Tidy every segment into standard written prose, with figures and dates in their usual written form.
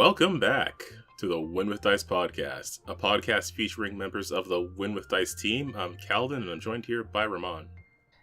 Welcome back to the Win with Dice podcast, a podcast featuring members of the Win with Dice team. I'm Calvin, and I'm joined here by Ramon.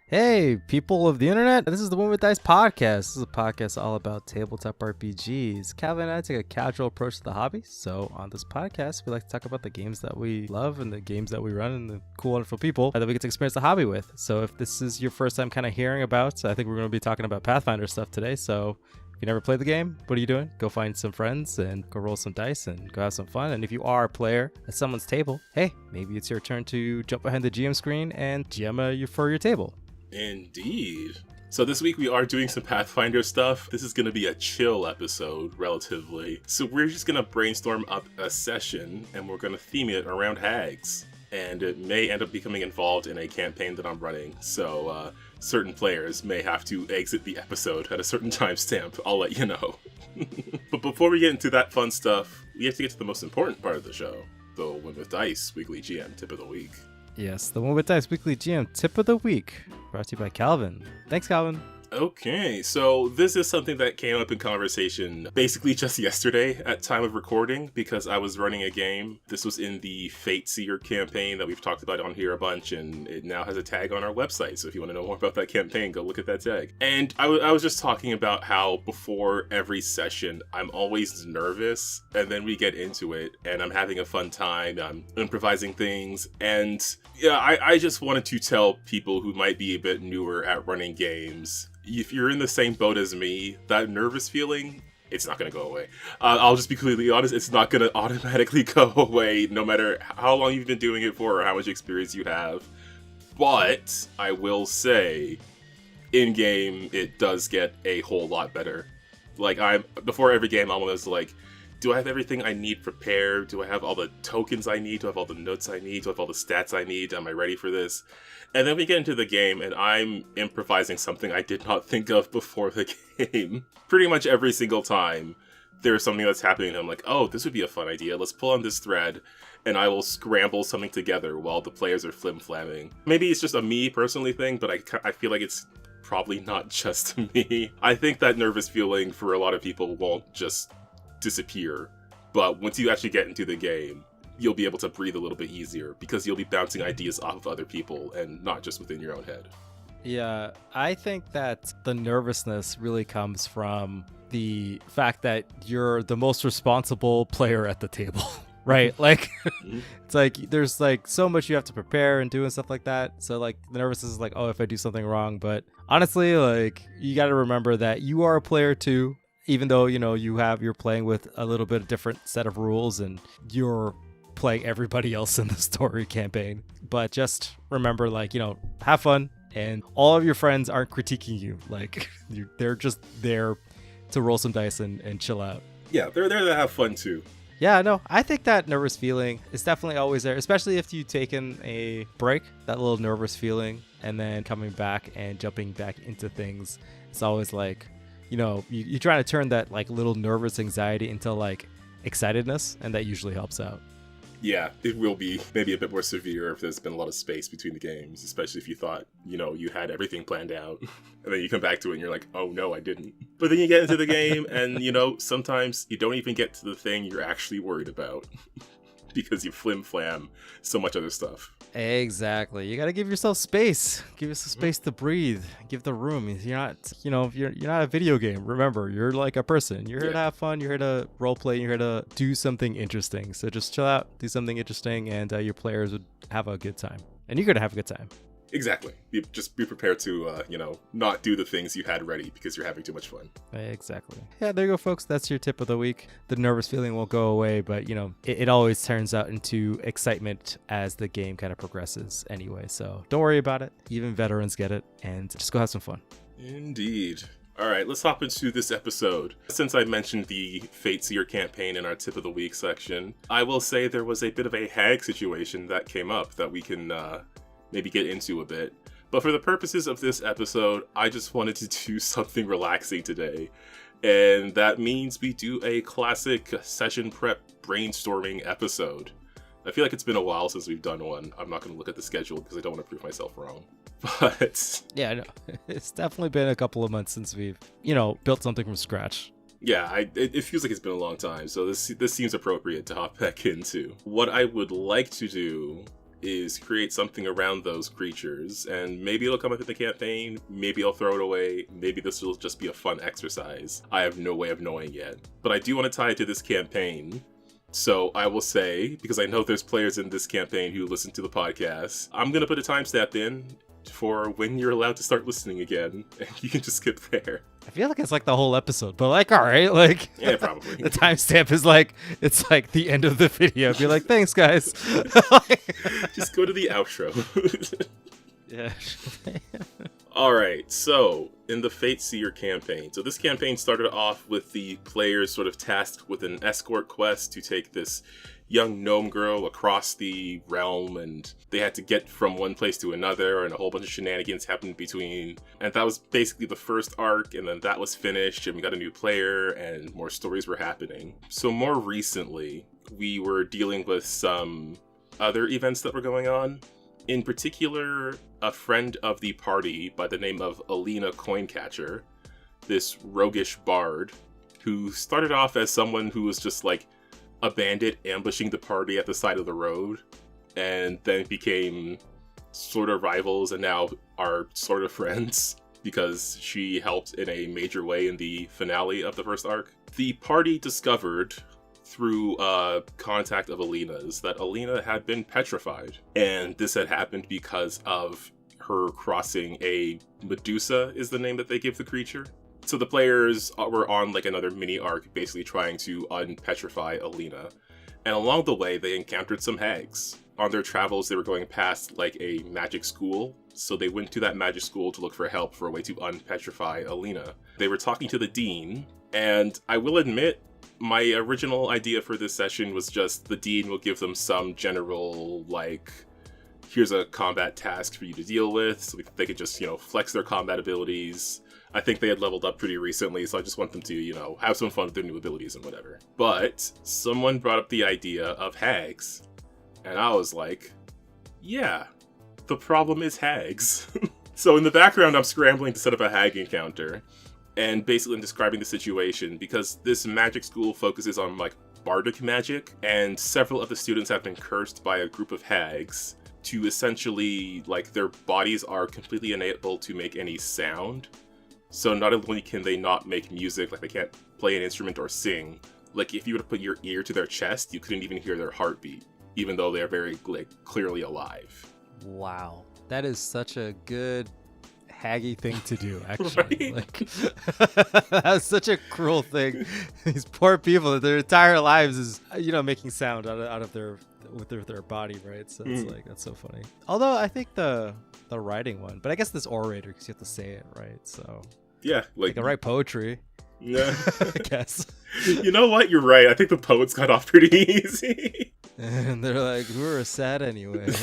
Hey, people of the internet, this is the Win with Dice podcast. This is a podcast all about tabletop RPGs. Calvin and I take a casual approach to the hobby, so on this podcast, we like to talk about the games that we love and the games that we run and the cool, wonderful people that we get to experience the hobby with. So if this is your first time kind of hearing about, I think we're going to be talking about Pathfinder stuff today, so if you never played the game, what are you doing? Go find some friends and go roll some dice and go have some fun. And if you are a player at someone's table, hey, maybe it's your turn to jump behind the GM screen and GM you for your table. Indeed. So this week we are doing some Pathfinder stuff. This is going to be a chill episode, relatively. So we're just going to brainstorm up a session, and we're going to theme it around hags. And it may end up becoming involved in a campaign that I'm running. So certain players may have to exit the episode at a certain timestamp. I'll let you know. But before we get into that fun stuff, we have to get to the most important part of the show. The Win with Dice Weekly GM Tip of the Week. Yes, the Win with Dice Weekly GM Tip of the Week, brought to you by Calvin. Thanks, Calvin. Okay, so this is something that came up in conversation basically just yesterday at time of recording because I was running a game. This was in the Fateseer campaign that we've talked about on here a bunch, and it now has a tag on our website. So if you want to know more about that campaign, go look at that tag. And I was just talking about how before every session, I'm always nervous, and then we get into it, and I'm having a fun time. I'm improvising things, and yeah, I just wanted to tell people who might be a bit newer at running games, if you're in the same boat as me, that nervous feeling, it's not going to go away. I'll just be completely honest, it's not going to automatically go away no matter how long you've been doing it for or how much experience you have. But I will say, in-game, it does get a whole lot better. Like, before every game, I'm almost like, do I have everything I need prepared? Do I have all the tokens I need? Do I have all the notes I need? Do I have all the stats I need? Am I ready for this? And then we get into the game, and I'm improvising something I did not think of before the game. Pretty much every single time, there's something that's happening, and I'm like, oh, this would be a fun idea. Let's pull on this thread, and I will scramble something together while the players are flim-flamming. Maybe it's just a me personally thing, but I feel like it's probably not just me. I think that nervous feeling for a lot of people won't just disappear, but once you actually get into the game, you'll be able to breathe a little bit easier because you'll be bouncing ideas off of other people and not just within your own head. Yeah, I think that the nervousness really comes from the fact that you're the most responsible player at the table, right? Like, it's like there's like so much you have to prepare and do and stuff like that. So like the nervousness is like, oh, if I do something wrong. But honestly, like you got to remember that you are a player too. Even though, you know, you're playing with a little bit of different set of rules and you're playing everybody else in the story campaign. But just remember, like, you know, have fun, and all of your friends aren't critiquing you. Like, they're just there to roll some dice and chill out. Yeah, they're there to have fun too. Yeah, no, I think that nervous feeling is definitely always there, especially if you've taken a break, that little nervous feeling, and then coming back and jumping back into things. It's always like, you know, you're trying to turn that like little nervous anxiety into like excitedness, and that usually helps out. Yeah, it will be maybe a bit more severe if there's been a lot of space between the games, especially if you thought, you know, you had everything planned out, and then you come back to it and you're like, oh no, I didn't. But then you get into the game and, you know, sometimes you don't even get to the thing you're actually worried about because you flim-flam so much other stuff. Exactly. You got to give yourself space. Give yourself space to breathe. Give the room. You're not, you know, you're not a video game. Remember, you're like a person. You're here to have fun. You're here to role play. You're here to do something interesting. So just chill out, do something interesting, and your players would have a good time. And you're going to have a good time. Exactly. Just be prepared to, you know, not do the things you had ready because you're having too much fun. Exactly. Yeah, there you go, folks. That's your tip of the week. The nervous feeling won't go away, but, you know, it always turns out into excitement as the game kind of progresses anyway. So don't worry about it. Even veterans get it, and just go have some fun. Indeed. All right, let's hop into this episode. Since I mentioned the Fateseer campaign in our tip of the week section, I will say there was a bit of a hag situation that came up that we can maybe get into a bit. But for the purposes of this episode, I just wanted to do something relaxing today. And that means we do a classic session prep brainstorming episode. I feel like it's been a while since we've done one. I'm not going to look at the schedule because I don't want to prove myself wrong. But yeah, no, it's definitely been a couple of months since we've, you know, built something from scratch. Yeah, it feels like it's been a long time, so this seems appropriate to hop back into. What I would like to do is create something around those creatures, and maybe it'll come up in the campaign, maybe I'll throw it away, maybe this will just be a fun exercise. I have no way of knowing yet. But I do want to tie it to this campaign, so I will say, because I know there's players in this campaign who listen to the podcast, I'm going to put a timestamp in for when you're allowed to start listening again, and you can just skip there. I feel like it's like the whole episode, but like, all right, like, yeah, probably. The timestamp is like, it's like the end of the video. Be like, thanks, guys. Just go to the outro. Yeah. All right, so in the Fate Seer campaign, so this campaign started off with the players sort of tasked with an escort quest to take this young gnome girl across the realm, and they had to get from one place to another, and a whole bunch of shenanigans happened in between. And that was basically the first arc, and then that was finished, and we got a new player, and more stories were happening. So more recently, we were dealing with some other events that were going on. In particular, a friend of the party by the name of Alina Coincatcher, this roguish bard, who started off as someone who was just like a bandit ambushing the party at the side of the road, and then became sort of rivals and now are sort of friends because she helped in a major way in the finale of the first arc. The party discovered through contact of Alina's that Alina had been petrified, and this had happened because of her crossing a Medusa is the name that they give the creature. So the players were on like another mini arc, basically trying to unpetrify Alina. And along the way, they encountered some hags. On their travels, they were going past like a magic school. So they went to that magic school to look for help for a way to unpetrify Alina. They were talking to the dean, and I will admit, my original idea for this session was just the dean will give them some general, like, here's a combat task for you to deal with, so they could just, flex their combat abilities. I think they had leveled up pretty recently, so I just want them to, have some fun with their new abilities and whatever. But someone brought up the idea of hags, and I was like, yeah, the problem is hags. So in the background, I'm scrambling to set up a hag encounter, and basically I'm describing the situation, because this magic school focuses on, like, bardic magic, and several of the students have been cursed by a group of hags to essentially, like, their bodies are completely unable to make any sound. So not only can they not make music, like they can't play an instrument or sing, like if you were to put your ear to their chest, you couldn't even hear their heartbeat, even though they're very, like, clearly alive. Wow. That is such a good haggy thing to do, actually. Right? Like, that's such a cruel thing. These poor people, their entire lives is, making sound out of their body, right? So it's like, that's so funny. Although I think the writing one, but I guess this orator, because you have to say it, right? So yeah, like I write poetry. Yeah. I guess. You know what? You're right. I think the poets got off pretty easy. And they're like, we were sad anyway.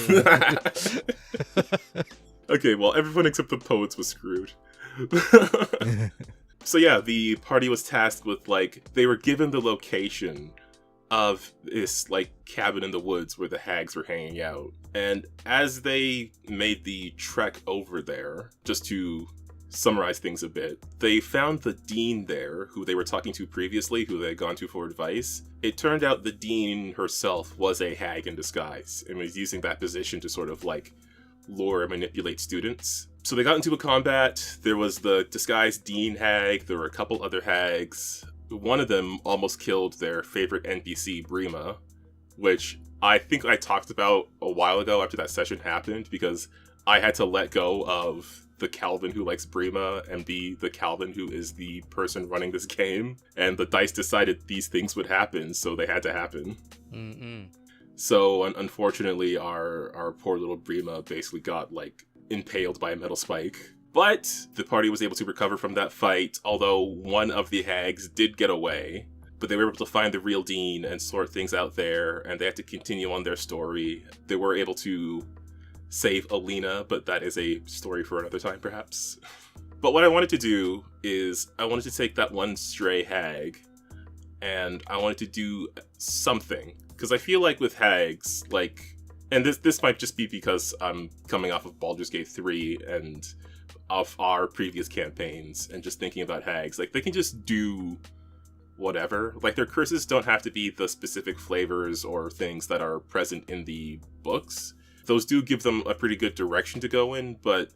Okay, well, everyone except the poets was screwed. So yeah, the party was tasked with, like, they were given the location of this, like, cabin in the woods where the hags were hanging out. And as they made the trek over there, just to summarize things a bit, they found the dean there, who they were talking to previously, who they had gone to for advice. It turned out the dean herself was a hag in disguise, and was using that position to sort of, like, lure and manipulate students. So they got into a combat. There was the disguised dean hag, there were a couple other hags. One of them almost killed their favorite NPC, Brima, which I think I talked about a while ago after that session happened, because I had to let go of the Calvin who likes Brima and be the Calvin who is the person running this game. And the dice decided these things would happen, so they had to happen. Mm-mm. So unfortunately, our poor little Brima basically got, like, impaled by a metal spike. But the party was able to recover from that fight, although one of the hags did get away. But they were able to find the real dean and sort things out there, and they had to continue on their story. They were able to save Alina, but that is a story for another time, perhaps. But what I wanted to do is, I wanted to take that one stray hag, and I wanted to do something. Because I feel like with hags, like, and this might just be because I'm coming off of Baldur's Gate 3 and of our previous campaigns, and just thinking about hags, like, they can just do whatever. Like, their curses don't have to be the specific flavors or things that are present in the books. Those do give them a pretty good direction to go in, but,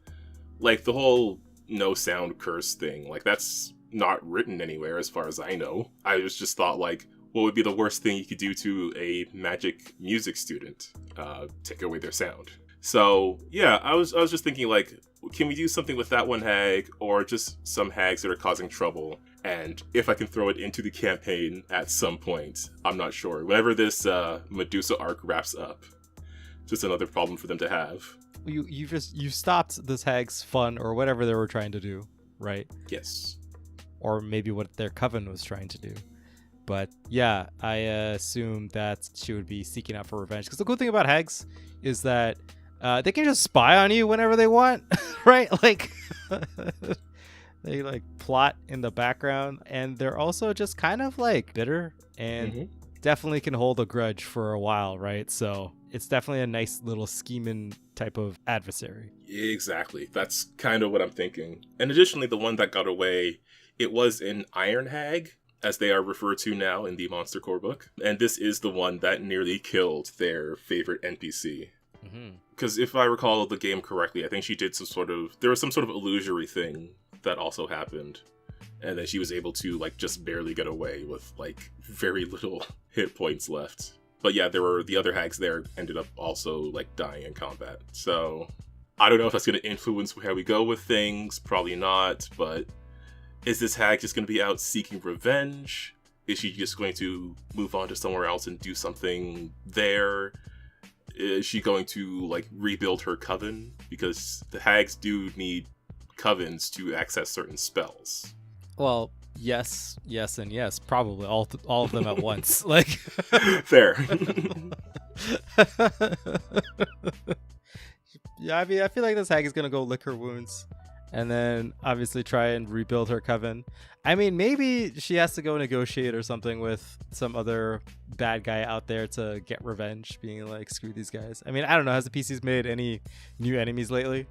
like, the whole no sound curse thing, like, that's not written anywhere as far as I know. I was just thought, like, what would be the worst thing you could do to a magic music student? Take away their sound. So, yeah, I was just thinking, like, can we do something with that one hag, or just some hags that are causing trouble? And if I can throw it into the campaign at some point, I'm not sure. Whenever this Medusa arc wraps up, just another problem for them to have. You stopped this hag's fun or whatever they were trying to do, right? Yes. Or maybe what their coven was trying to do. But yeah, I assume that she would be seeking out for revenge. Because the cool thing about hags is that they can just spy on you whenever they want, right? Like, they like plot in the background, and they're also just kind of like bitter and definitely can hold a grudge for a while, right? So it's definitely a nice little scheming type of adversary. Exactly. That's kind of what I'm thinking. And additionally, the one that got away, it was an Iron Hag, as they are referred to now in the Monster Core book. And this is the one that nearly killed their favorite NPC. Because if I recall the game correctly, I think she did there was some sort of illusory thing that also happened. And then she was able to, like, just barely get away with, like, very little hit points left. But yeah, the other hags there ended up also, like, dying in combat. So I don't know if that's going to influence how we go with things. Probably not, but is this hag just going to be out seeking revenge? Is she just going to move on to somewhere else and do something there? Is she going to, like, rebuild her coven? Because the hags do need covens to access certain spells. Well, yes, and yes, probably all of them at once. Like, fair. Yeah, I mean, I feel like this hag is gonna go lick her wounds, and then obviously try and rebuild her coven. I mean, maybe she has to go negotiate or something with some other bad guy out there to get revenge, being like, screw these guys. I mean, I don't know. Has the PCs made any new enemies lately?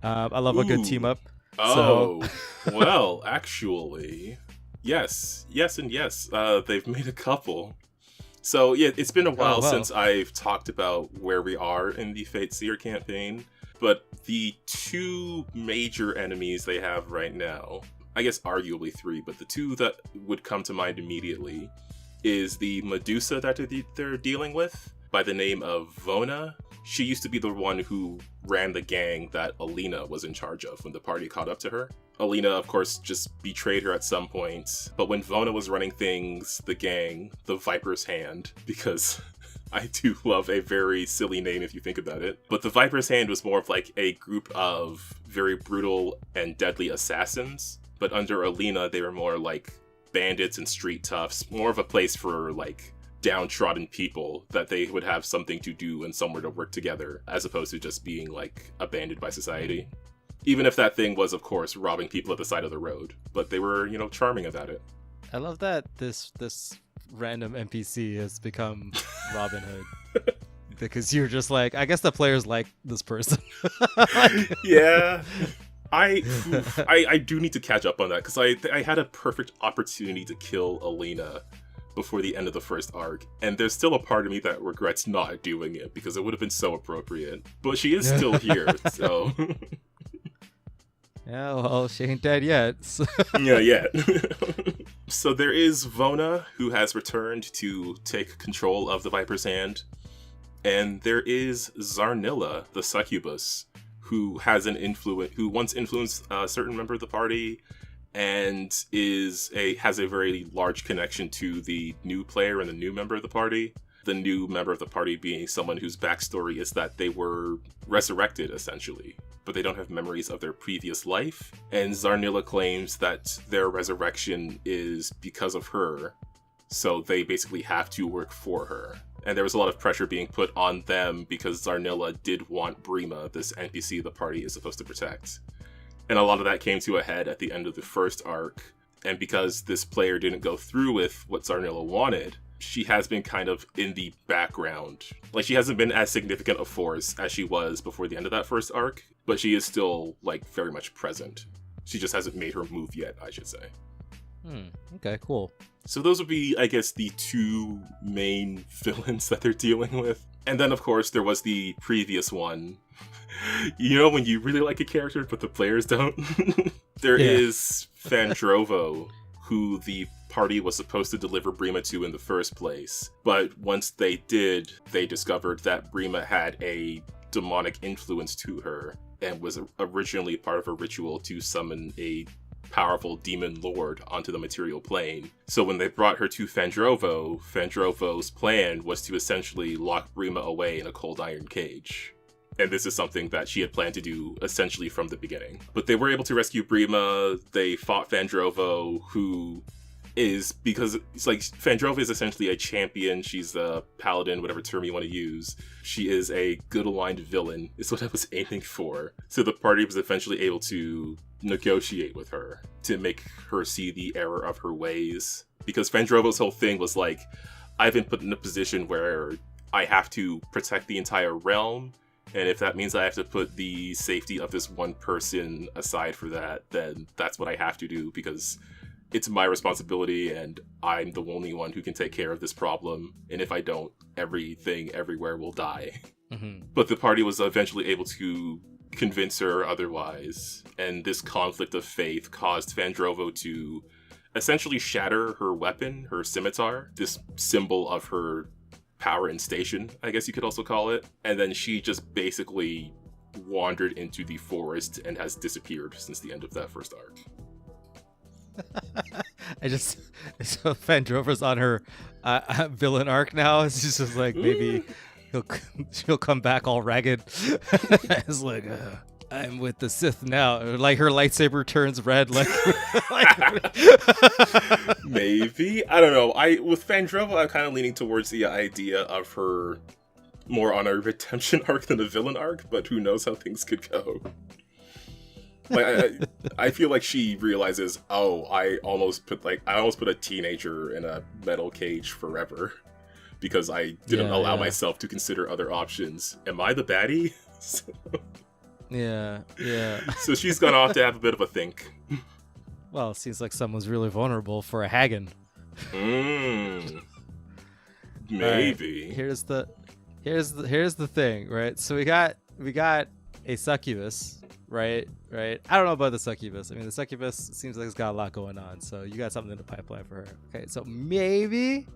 I love a good team up. Oh, well, actually, yes, and yes. They've made a couple. So, yeah, it's been a while since I've talked about where we are in the Fate Seer campaign. But the two major enemies they have right now, I guess arguably three, but the two that would come to mind immediately is the Medusa that they're dealing with by the name of Vona. She used to be the one who ran the gang that Alina was in charge of when the party caught up to her. Alina, of course, just betrayed her at some point. But when Vona was running things, the gang, the Viper's Hand, because I do love a very silly name if you think about it. But the Viper's Hand was more of like a group of very brutal and deadly assassins. But under Alina, they were more like bandits and street toughs, more of a place for like downtrodden people that they would have something to do and somewhere to work together, as opposed to just being like abandoned by society. Even if that thing was, of course, robbing people at the side of the road, but they were, charming about it. I love that this random NPC has become Robin Hood. Because you're just like, I guess the players like this person. Yeah. I do need to catch up on that, because I had a perfect opportunity to kill Alina before the end of the first arc, and there's still a part of me that regrets not doing it, because it would have been so appropriate. But she is still here, so... Yeah, well, she ain't dead yet. Yeah, yet. So there is Vona, who has returned to take control of the Viper's Hand, and there is Zarnilla, the succubus, who has who once influenced a certain member of the party, and has a very large connection to the new player and the new member of the party. The new member of the party being someone whose backstory is that they were resurrected, essentially, but they don't have memories of their previous life. And Zarnilla claims that their resurrection is because of her, so they basically have to work for her. And there was a lot of pressure being put on them because Zarnilla did want Brima, this NPC the party is supposed to protect. And a lot of that came to a head at the end of the first arc. And because this player didn't go through with what Zarnilla wanted, she has been kind of in the background. Like, she hasn't been as significant a force as she was before the end of that first arc, but she is still, like, very much present. She just hasn't made her move yet, I should say. Okay, cool. So those would be, I guess, the two main villains that they're dealing with. And then, of course, there was the previous one. You know when you really like a character, but the players don't? There is Fandrovo, who the party was supposed to deliver Brima to in the first place. But once they did, they discovered that Brima had a demonic influence to her and was originally part of a ritual to summon a powerful demon lord onto the material plane. So when they brought her to Fandrovo, Fandrovo's plan was to essentially lock Brima away in a cold iron cage. And this is something that she had planned to do essentially from the beginning. But they were able to rescue Brima. They fought Fandrovo, who is, because it's like Fandrovo is essentially a champion. She's a paladin, whatever term you want to use. She is a good aligned villain, is what I was aiming for. So the party was eventually able to negotiate with her to make her see the error of her ways. Because Fandrovo's whole thing was like, I've been put in a position where I have to protect the entire realm. And if that means I have to put the safety of this one person aside for that, then that's what I have to do because it's my responsibility and I'm the only one who can take care of this problem. And if I don't, everything everywhere will die. Mm-hmm. But the party was eventually able to convince her otherwise. And this conflict of faith caused Fandrovo to essentially shatter her weapon, her scimitar, this symbol of her power and station, I guess you could also call it. And then she just basically wandered into the forest and has disappeared since the end of that first arc. So Fandrova's on her villain arc now. She's just like, maybe she'll come back all ragged. It's like, I'm with the Sith now. Like her lightsaber turns red. Like maybe, I don't know. With Fandrovo, I'm kind of leaning towards the idea of her more on a redemption arc than a villain arc. But who knows how things could go. Like I feel like she realizes, I almost put a teenager in a metal cage forever because I didn't allow myself to consider other options. Am I the baddie? Yeah. So she's gone off to have a bit of a think. Well, it seems like someone's really vulnerable for a Hagen. Maybe. Right. Here's the thing, right? So we got a succubus. Right. I don't know about the succubus. I mean, the succubus seems like it's got a lot going on. So you got something in the pipeline for her. Okay, so maybe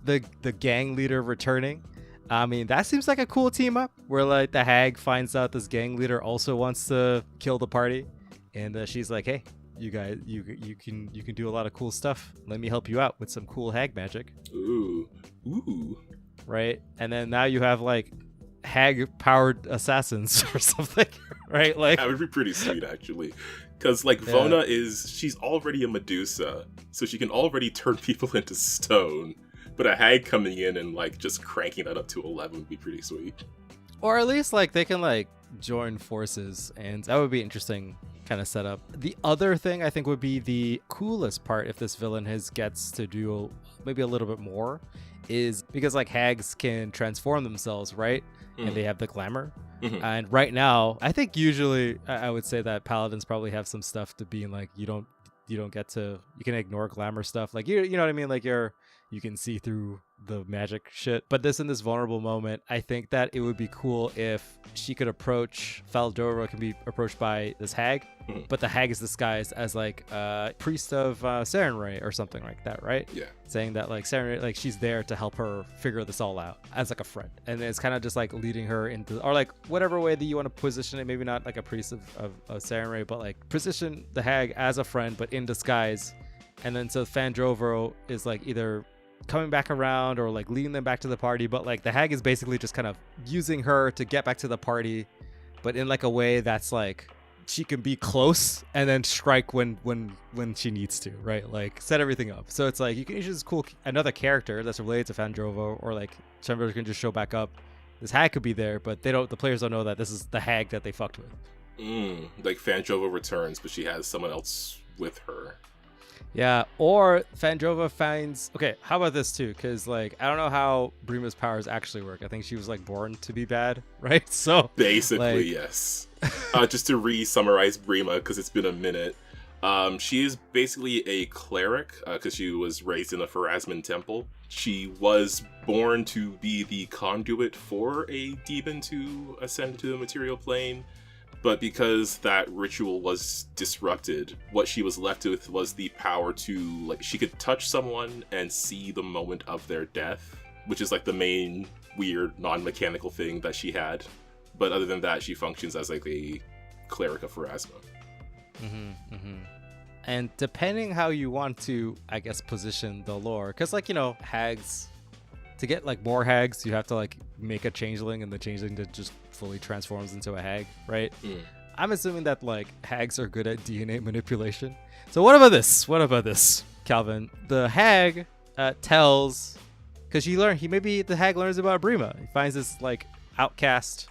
the gang leader returning. I mean, that seems like a cool team up where like the hag finds out this gang leader also wants to kill the party, and she's like, "Hey, you guys, you can do a lot of cool stuff. Let me help you out with some cool hag magic." Ooh. Right, and then now you have like hag-powered assassins or something, right? Like that would be pretty sweet, actually. Because, like, Vona she's already a Medusa, so she can already turn people into stone. But a hag coming in and, like, just cranking that up to 11 would be pretty sweet. Or at least, like, they can, like, join forces, and that would be interesting kind of setup. The other thing I think would be the coolest part if this villain gets to do maybe a little bit more is because, like, hags can transform themselves, right? And they have the glamour. Mm-hmm. And right now, I think usually I would say that paladins probably have some stuff to being like, you can ignore glamour stuff. Like, you know what I mean? Like you can see through the magic shit. But in this vulnerable moment, I think that it would be cool if she could Faldora can be approached by this hag, but the hag is disguised as like a priest of Sarenrae or something like that, right? Yeah. Saying that like Sarenrae, like she's there to help her figure this all out as like a friend. And it's kind of just like leading her into, or like whatever way that you want to position it, maybe not like a priest of Sarenrae, but like position the hag as a friend, but in disguise. And then so Fandrovo is like either coming back around or like leading them back to the party, but like the hag is basically just kind of using her to get back to the party, but in like a way that's like she can be close and then strike when she needs to, right? Like set everything up. So it's like you can just another character that's related to Fandrovo, or like Fandrovo can just show back up. This hag could be there, but the players don't know that this is the hag that they fucked with. Like Fandrovo returns, but she has someone else with her. Yeah, or Fandrovo finds... Okay, how about this too? Because, like, I don't know how Brima's powers actually work. I think she was, like, born to be bad, right? So basically, like... yes. Just to re-summarize Brima, because it's been a minute. She is basically a cleric because she was raised in a Pharasman temple. She was born to be the conduit for a demon to ascend to the material plane, but because that ritual was disrupted, what she was left with was the power to, like, she could touch someone and see the moment of their death, which is like the main weird non-mechanical thing that she had. But other than that, she functions as like a cleric of Pharasma. And depending how you want to, I guess, position the lore, because, like, you know, hags, to get like more hags, you have to like make a changeling, and the changeling just fully transforms into a hag, right? I'm assuming that like hags are good at DNA manipulation. So what about this, Calvin? The hag tells, because the hag learns about Brima. He finds this like outcast.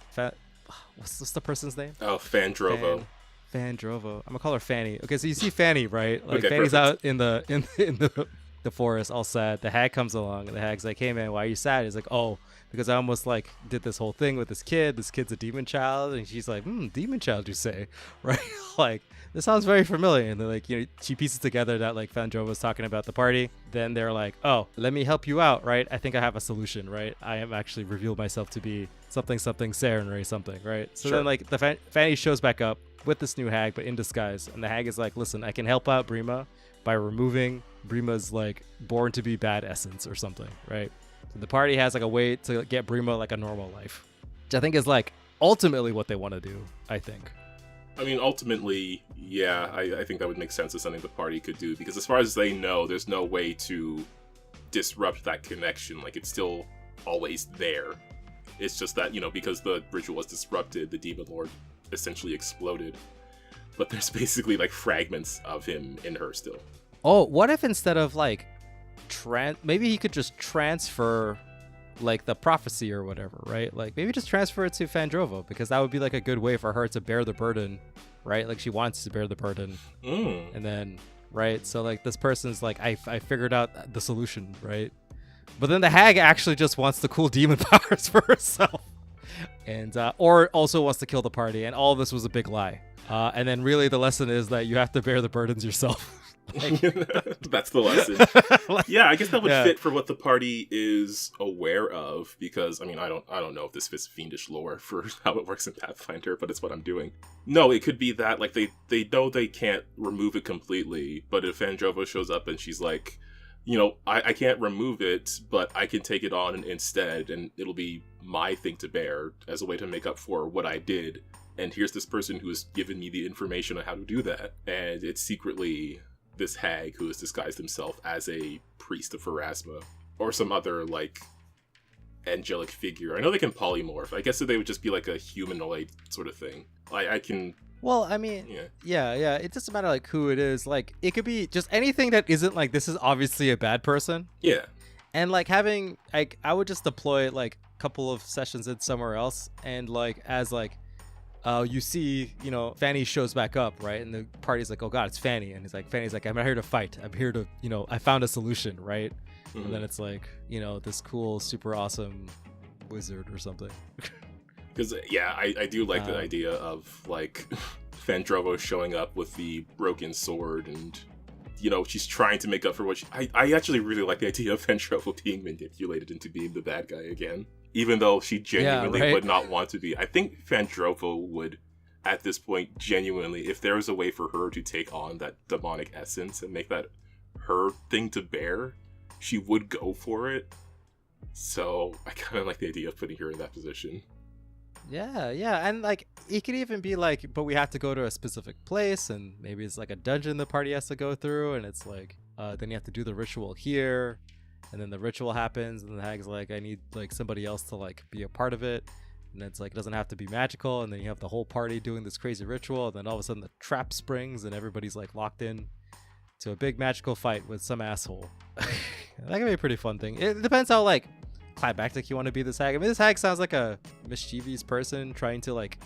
What's the person's name? Oh, Fandrovo. Fandrovo. I'm gonna call her Fanny. Okay, so you see Fanny, right? Like, okay, Fanny's perfect. out in the forest, all sad. The hag comes along, and the hag's like, "Hey man, why are you sad?" He's like, "Oh, because I almost like did this whole thing with this kid. This kid's a demon child." And she's like, demon child, you say?" Right? Like, this sounds very familiar. And they're like, you know, she pieces together that like Fandrovo's talking about the party. Then they're like, "Oh, let me help you out, right? I think I have a solution, right? I am actually revealed myself to be something Sarenrae something, right?" So Sure. then like the Fanny shows back up with this new hag, but in disguise. And the hag is like, "Listen, I can help out Brima by removing Brima's like born to be bad essence or something," right? So the party has like a way to get Brima like a normal life, which I think is like ultimately what they want to do, I think. I mean, ultimately, yeah, I think that would make sense as something the party could do, because as far as they know, there's no way to disrupt that connection. Like, it's still always there. It's just that, you know, because the ritual was disrupted, the demon lord essentially exploded. But there's basically like fragments of him in her still. Oh, what if instead of like maybe he could just transfer like the prophecy or whatever, right? Like, maybe just transfer it to Fandrovo, because that would be like a good way for her to bear the burden, right? Like, she wants to bear the burden. And then, right? So like, this person's like, I figured out the solution, right? But then the hag actually just wants the cool demon powers for herself. And or also wants to kill the party, and all of this was a big lie. And then really the lesson is that you have to bear the burdens yourself. That's the lesson. Yeah, I guess that would fit for what the party is aware of, because I mean, I don't know if this fits fiendish lore for how it works in Pathfinder, but it's what I'm doing. No, it could be that like they know they can't remove it completely, but if Fandrovo shows up and she's like, you know, I can't remove it, but I can take it on instead, and it'll be my thing to bear as a way to make up for what I did. And here's this person who has given me the information on how to do that. And it's secretly this hag who has disguised himself as a priest of Pharasma or some other, like, angelic figure. I know they can polymorph. I guess that they would just be like a humanoid sort of thing. I can... Well, I mean, yeah. It doesn't matter like who it is. Like, it could be just anything that isn't like, this is obviously a bad person. Yeah. And like having, like, I would just deploy like a couple of sessions in somewhere else, and like as like, you see, you know, Fanny shows back up, right? And the party's like, "Oh God, it's Fanny," and Fanny's like, "I'm not here to fight. I'm here to, you know, I found a solution," right? Mm-hmm. And then it's like, you know, this cool, super awesome wizard or something. Because, yeah, I do like the idea of, like, Fandrovo showing up with the broken sword, and, you know, she's trying to make up for what she... I actually really like the idea of Fandrovo being manipulated into being the bad guy again. Even though she genuinely would not want to be. I think Fandrovo would, at this point, genuinely, if there was a way for her to take on that demonic essence and make that her thing to bear, she would go for it. So, I kind of like the idea of putting her in that position. Yeah, and like it could even be like, but we have to go to a specific place, and maybe it's like a dungeon the party has to go through, and it's like then you have to do the ritual here, and then the ritual happens, and the hag's like, I need like somebody else to like be a part of it, and it's like, it doesn't have to be magical, and then you have the whole party doing this crazy ritual, and then all of a sudden the trap springs and everybody's like locked in to a big magical fight with some asshole. That could be a pretty fun thing. It depends how like climactic you want to be this hag. I mean, this hag sounds like a mischievous person trying to like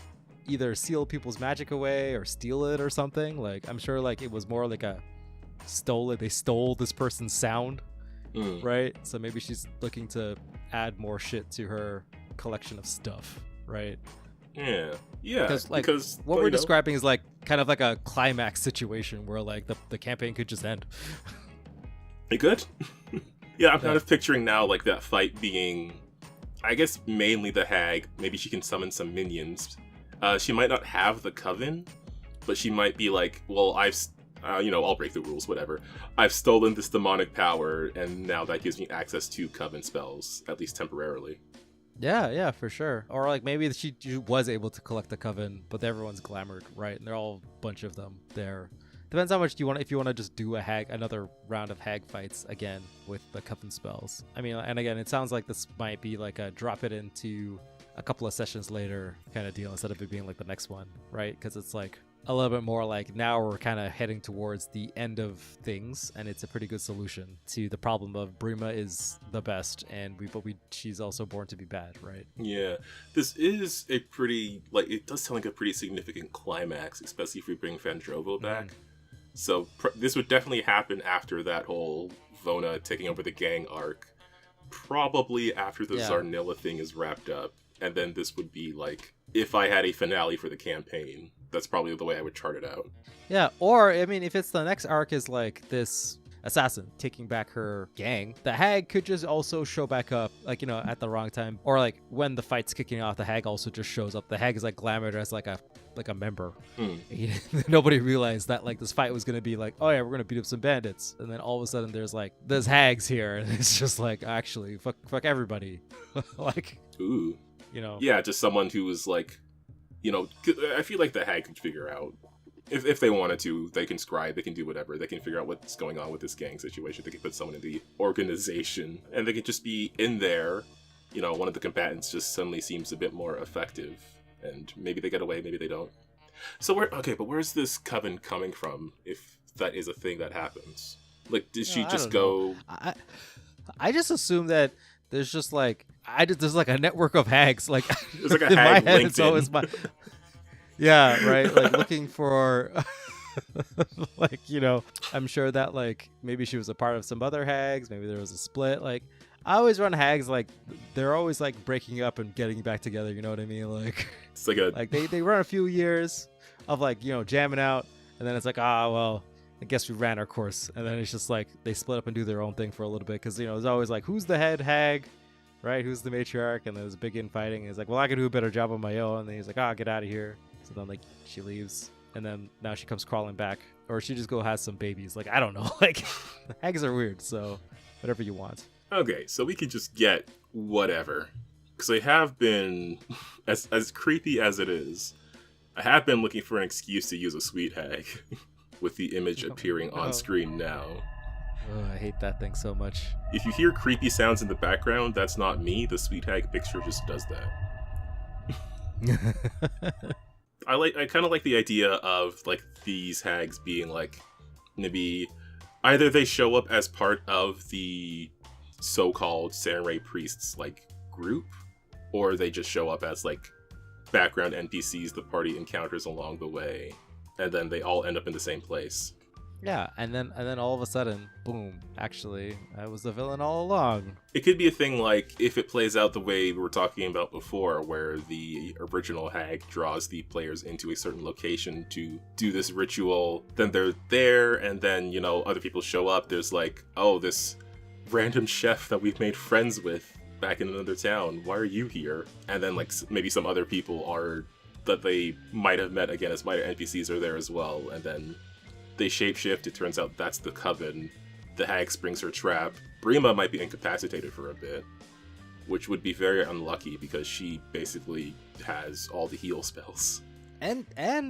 either seal people's magic away or steal it or something. Like, I'm sure like it was more like they stole this person's sound, right? So maybe she's looking to add more shit to her collection of stuff, right? Yeah, because what we're describing is like kind of like a climax situation where like the campaign could just end. It could. Yeah, I'm kind of picturing now like that fight being, I guess, mainly the hag. Maybe she can summon some minions. She might not have the coven, but she might be like, well, I'll break the rules, whatever. I've stolen this demonic power, and now that gives me access to coven spells, at least temporarily. Yeah, for sure. Or like maybe she was able to collect the coven, but everyone's glamored, right? And they're all a bunch of them there. Depends how much you want. If you want to just do another round of hag fights again with the coven spells. I mean, and again, it sounds like this might be like a drop it into a couple of sessions later kind of deal instead of it being like the next one, right? Because it's like a little bit more like now we're kind of heading towards the end of things, and it's a pretty good solution to the problem of Brima is the best, and she's also born to be bad, right? Yeah, this is a pretty it does sound like a pretty significant climax, especially if we bring Fandrovo back. So this would definitely happen after that whole Vona taking over the gang arc, probably after the Zarnilla thing is wrapped up, and then this would be like if I had a finale for the campaign. That's probably the way I would chart it out. Yeah, or, I mean, if it's the next arc is like this assassin taking back her gang, the hag could just also show back up, like, at the wrong time. Or like when the fight's kicking off, the hag also just shows up. The hag is like glamored as like a member. Nobody realized that like this fight was going to be like, oh yeah, we're going to beat up some bandits. And then all of a sudden there's hags here. And it's just like, actually, fuck everybody. Like, ooh. Yeah, just someone who was like, I feel like the hag could figure out, if they wanted to, they can scribe, they can do whatever, they can figure out what's going on with this gang situation, they can put someone in the organization, and they could just be in there, one of the combatants just suddenly seems a bit more effective, and maybe they get away, maybe they don't. So but where's this coven coming from, if that is a thing that happens? Like, did she just go... I just assume that there's just like... there's like a network of hags, like there's like a hag LinkedIn. It's always yeah, right. Like looking for, like I'm sure that like maybe she was a part of some other hags. Maybe there was a split. Like I always run hags like they're always like breaking up and getting back together. You know what I mean? Like it's like they run a few years of like jamming out, and then it's like well, I guess we ran our course, and then it's just like they split up and do their own thing for a little bit because it's always like who's the head hag. Right, who's the matriarch? And there's a big infighting. And he's like, well, I can do a better job on my own. And then he's like, get out of here. So then, like, she leaves. And then now she comes crawling back. Or she just has some babies. Like, I don't know. Like, hags are weird. So, whatever you want. Okay, so we could just get whatever. Because I have been, as creepy as it is, I have been looking for an excuse to use a sweet hag. With the image appearing on screen now. Oh, I hate that thing so much. If you hear creepy sounds in the background, that's not me. The sweet hag picture just does that. I kind of like the idea of like these hags being like maybe either they show up as part of the so-called Samurai priests like group, or they just show up as like background NPCs the party encounters along the way, and then they all end up in the same place. Yeah, and then all of a sudden, boom, actually, I was the villain all along. It could be a thing like, if it plays out the way we were talking about before, where the original hag draws the players into a certain location to do this ritual, then they're there, and then, other people show up, there's like, oh, this random chef that we've made friends with back in another town, why are you here? And then, like, maybe some other people that they might have met again as minor NPCs are there as well, and then... they shapeshift, it turns out that's the coven. The hag springs her trap. Brima might be incapacitated for a bit, which would be very unlucky because she basically has all the heal spells. And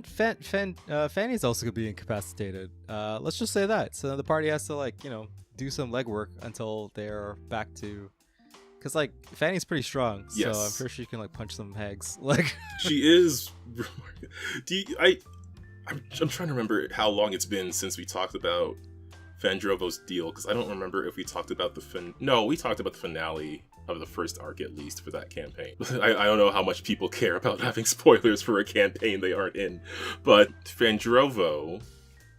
Fanny's also gonna be incapacitated. Let's just say that. So the party has to do some legwork until they're back to... Because Fanny's pretty strong, so yes. I'm sure she can punch some hags. Like she is... I'm trying to remember how long it's been since we talked about Fandrovo's deal, because I don't remember if we talked about we talked about the finale of the first arc at least for that campaign. I don't know how much people care about having spoilers for a campaign they aren't in, but Fandrovo,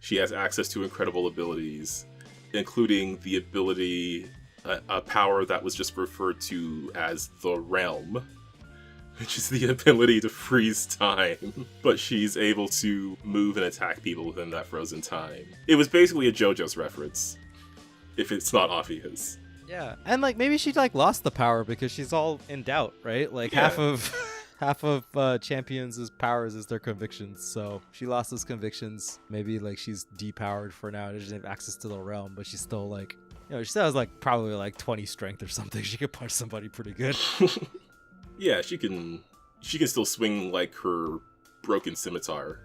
she has access to incredible abilities, including the ability, a power that was just referred to as the Realm, which is the ability to freeze time. But she's able to move and attack people within that frozen time. It was basically a JoJo's reference, if it's not obvious. Yeah, and like maybe she like lost the power because she's all in doubt, right? Like Yeah. half of champions' powers is their convictions. So she lost those convictions. Maybe like she's depowered for now. She doesn't have access to the realm, but she's still like, she still has like probably like 20 strength or something. She could punch somebody pretty good. Yeah, she can still swing like her broken scimitar.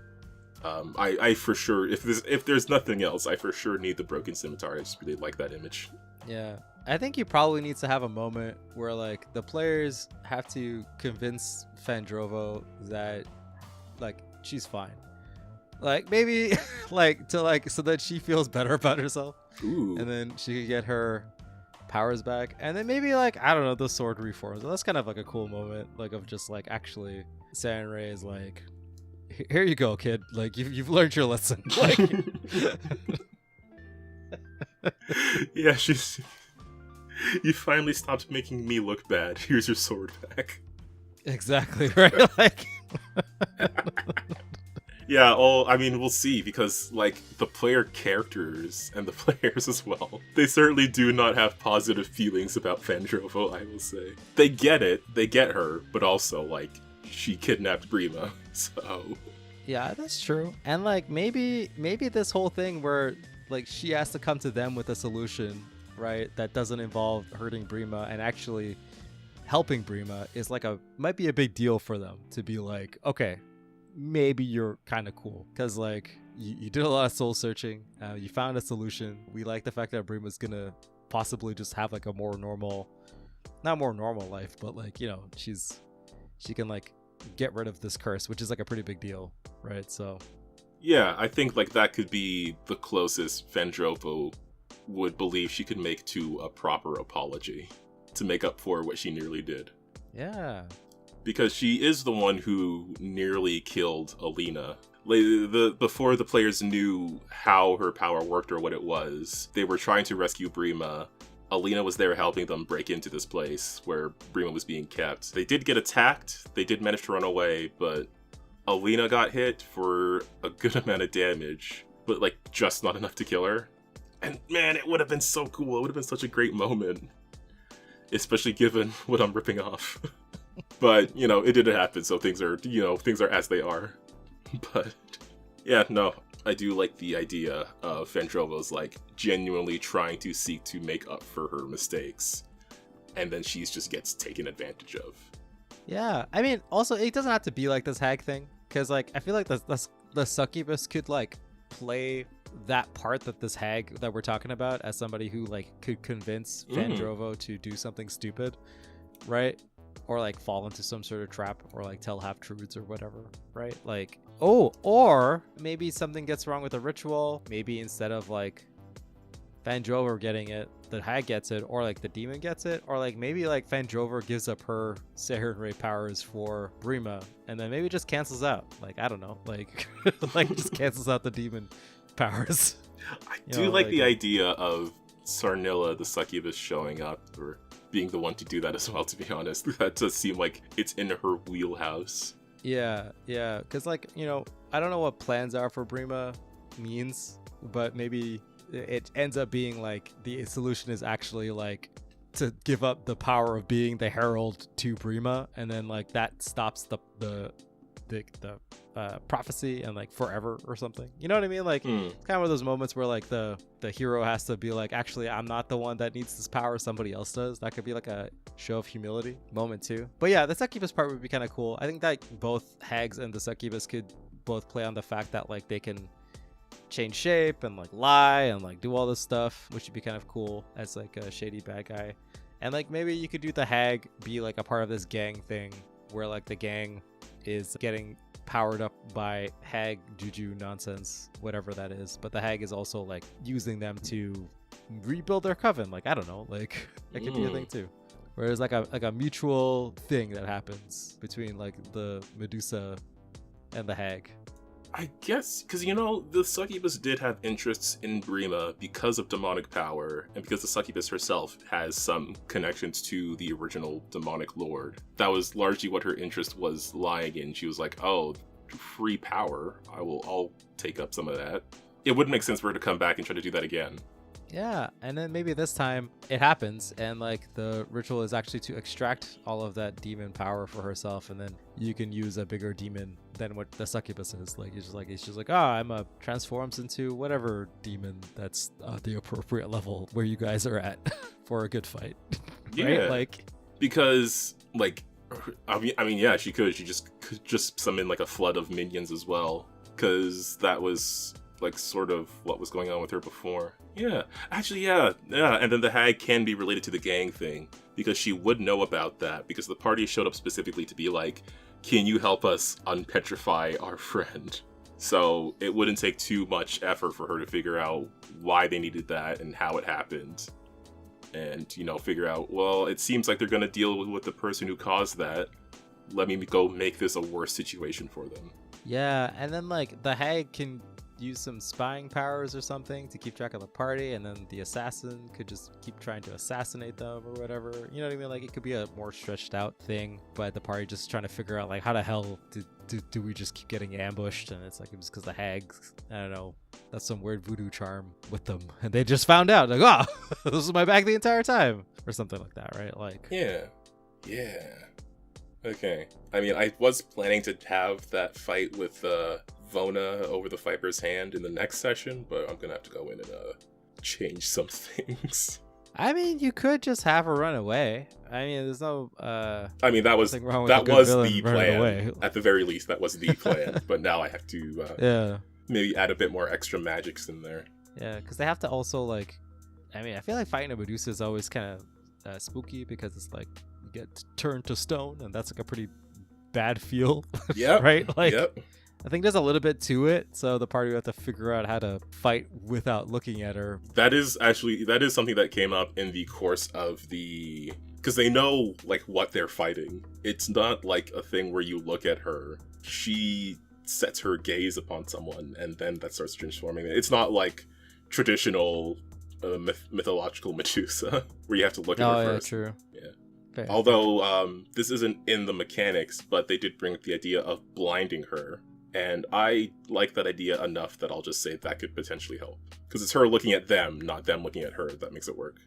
I for sure, if there's nothing else, I for sure need the broken scimitar. I just really like that image. Yeah. I think you probably need to have a moment where like the players have to convince Fandrovo that like she's fine. Like maybe like to like so that she feels better about herself. Ooh. And then she could get her powers back. And then maybe like I don't know, the sword reforms. That's kind of like a cool moment, like of just like actually Sanrei is like, here you go, kid. Like you've learned your lesson. Like yeah, you finally stopped making me look bad. Here's your sword back. Exactly, right? Like yeah, I mean, we'll see, because like the player characters and the players as well, they certainly do not have positive feelings about Fandrovo, I will say. They get it, they get her, but also like she kidnapped Brima, so yeah, that's true. And like maybe this whole thing where like she has to come to them with a solution, right, that doesn't involve hurting Brima and actually helping Brima is like might be a big deal for them to be like, okay, maybe you're kind of cool because like you did a lot of soul searching, you found a solution. We like the fact that Brima's gonna possibly just have like a more normal, not more normal life, but like she can like get rid of this curse, which is like a pretty big deal, right? So yeah, I think like that could be the closest Fandrovo would believe she could make to a proper apology to make up for what she nearly did. Yeah. Because she is the one who nearly killed Alina. Before the players knew how her power worked or what it was, they were trying to rescue Brima. Alina was there helping them break into this place where Brima was being kept. They did get attacked, they did manage to run away, but Alina got hit for a good amount of damage, but like just not enough to kill her. And man, it would have been so cool. It would have been such a great moment. Especially given what I'm ripping off. But, it didn't happen, so things are as they are. But, yeah, no, I do like the idea of Fandrovo's, like, genuinely trying to seek to make up for her mistakes. And then she just gets taken advantage of. Yeah, I mean, also, it doesn't have to be like this hag thing. Because, like, I feel like the succubus could, like, play that part that this hag that we're talking about as somebody who like could convince Fandrovo to do something stupid, right? Or like fall into some sort of trap or like tell half truths or whatever, right? Like, or maybe something gets wrong with the ritual. Maybe instead of like Fandrovo getting it, the hag gets it, or like the demon gets it, or like maybe like Fandrovo gives up her Sarenrae powers for Brima and then maybe just cancels out. Like, I don't know, like like just cancels out the demon powers. I do like the idea of Sarnilla the succubus showing up or being the one to do that as well, to be honest. That does seem like it's in her wheelhouse. Yeah, because like, I don't know what plans are for Brima means, but maybe it ends up being like the solution is actually like to give up the power of being the herald to Brima, and then like that stops the prophecy and like forever or something. You know what I mean? Like it's kind of one of those moments where like the hero has to be like, actually, I'm not the one that needs this power, somebody else does. That could be like a show of humility moment too. But yeah, the succubus part would be kind of cool. I think that both hags and the succubus could both play on the fact that like they can change shape and like lie and like do all this stuff, which would be kind of cool as like a shady bad guy. And like maybe you could do the hag be like a part of this gang thing where like the gang is getting powered up by hag juju nonsense, whatever that is, but the hag is also like using them to rebuild their coven. Like, I don't know, like that could be a thing too, where there's like a mutual thing that happens between like the Medusa and the hag. I guess, because, the succubus did have interests in Brima because of demonic power, and because the succubus herself has some connections to the original demonic lord. That was largely what her interest was lying in. She was like, oh, free power. I'll take up some of that. It wouldn't make sense for her to come back and try to do that again. Yeah, and then maybe this time it happens, and like the ritual is actually to extract all of that demon power for herself, and then you can use a bigger demon than what the succubus is. Like it's just like, I'm a transforms into whatever demon that's the appropriate level where you guys are at for a good fight. Right? Yeah, like because I mean, yeah, she could just summon like a flood of minions as well, because that was like sort of what was going on with her before. Yeah, actually, yeah. And then the hag can be related to the gang thing, because she would know about that, because the party showed up specifically to be like, can you help us unpetrify our friend? So it wouldn't take too much effort for her to figure out why they needed that and how it happened. And, figure out, well, it seems like they're going to deal with the person who caused that. Let me go make this a worse situation for them. Yeah, and then like the hag can use some spying powers or something to keep track of the party, and then the assassin could just keep trying to assassinate them or whatever. You know what I mean? Like it could be a more stretched out thing, but the party just trying to figure out like how the hell do we just keep getting ambushed? And it's like, it was because the hags, I don't know, that's some weird voodoo charm with them, and they just found out like, oh, this was my back the entire time or something like that, right? Like yeah. Okay. I mean, I was planning to have that fight with Vona over the Viper's hand in the next session, but I'm gonna have to go in and change some things. I mean, you could just have her run away. I mean, there's no I mean, that was the plan. Away. At the very least, that was the plan. But now I have to maybe add a bit more extra magics in there. Yeah, because they have to also like, I mean, I feel like fighting a Medusa is always kind of spooky, because it's like you get turned to stone, and that's like a pretty bad feel. Yeah. Right? Like, yep. I think there's a little bit to it, so the party will have to figure out how to fight without looking at her. That is something that came up in the course of because they know like what they're fighting. It's not like a thing where you look at her. She sets her gaze upon someone, and then that starts transforming it. It's not like traditional mythological Medusa where you have to look at her first. True. Yeah. Fair. Although this isn't in the mechanics, but they did bring up the idea of blinding her. And I like that idea enough that I'll just say that could potentially help. Because it's her looking at them, not them looking at her, that makes it work.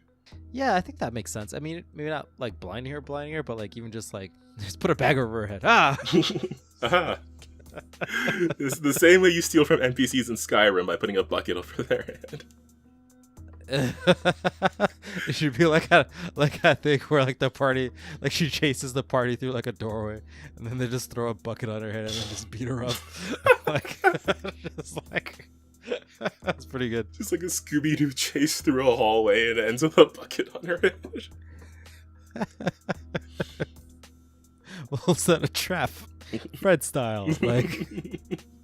Yeah, I think that makes sense. I mean, maybe not like blinding her, but like even just like, just put a bag over her head. Ah! Aha! It's the same way you steal from NPCs in Skyrim by putting a bucket over their head. It should be like a thing where like the party, like she chases the party through like a doorway, and then they just throw a bucket on her head and then just beat her up. Like, just like that's pretty good. Just like a Scooby-Doo chase through a hallway and it ends with a bucket on her head. We'll set a trap, Fred style. Like,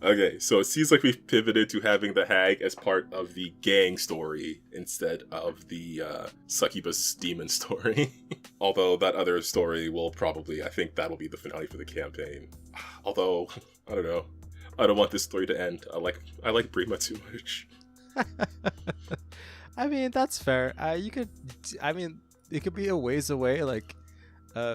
okay, so it seems like we've pivoted to having the hag as part of the gang story instead of the succubus demon story. Although that other story will probably, I think that'll be the finale for the campaign. Although, I don't know. I don't want this story to end. I like Brima too much. I mean, that's fair. It could be a ways away. Like,